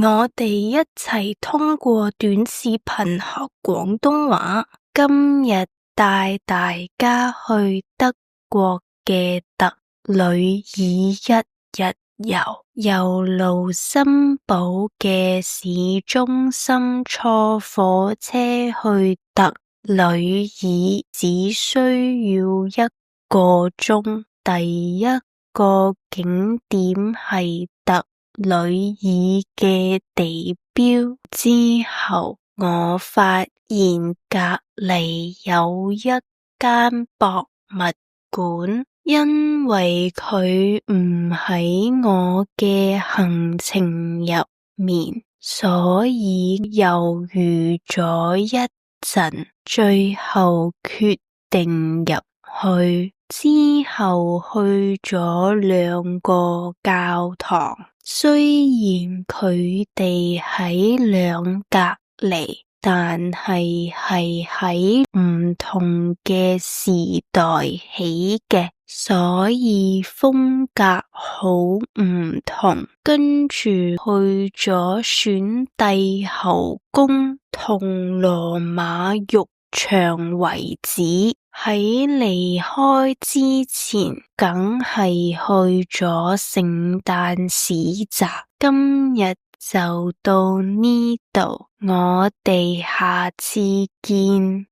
我哋一齊通過短視頻學廣東話。今日帶大家去德國嘅特里爾一日遊，由盧森堡嘅市中心坐火車去特里爾只需要1個鐘。第一個景點係特里爾嘅地標，之後我發現隔籬有一間博物館，因為佢唔喺我嘅行程入面，所以猶豫咗一陣，最後決定入去。之後去咗2個教堂，雖然佢哋喺兩隔籬，但係喺唔同嘅時代起嘅，所以風格好唔同。跟住去咗選帝侯宮同羅馬浴場遺址。喺離開之前，梗係去咗聖誕市集。今日就到呢度，我哋下次見。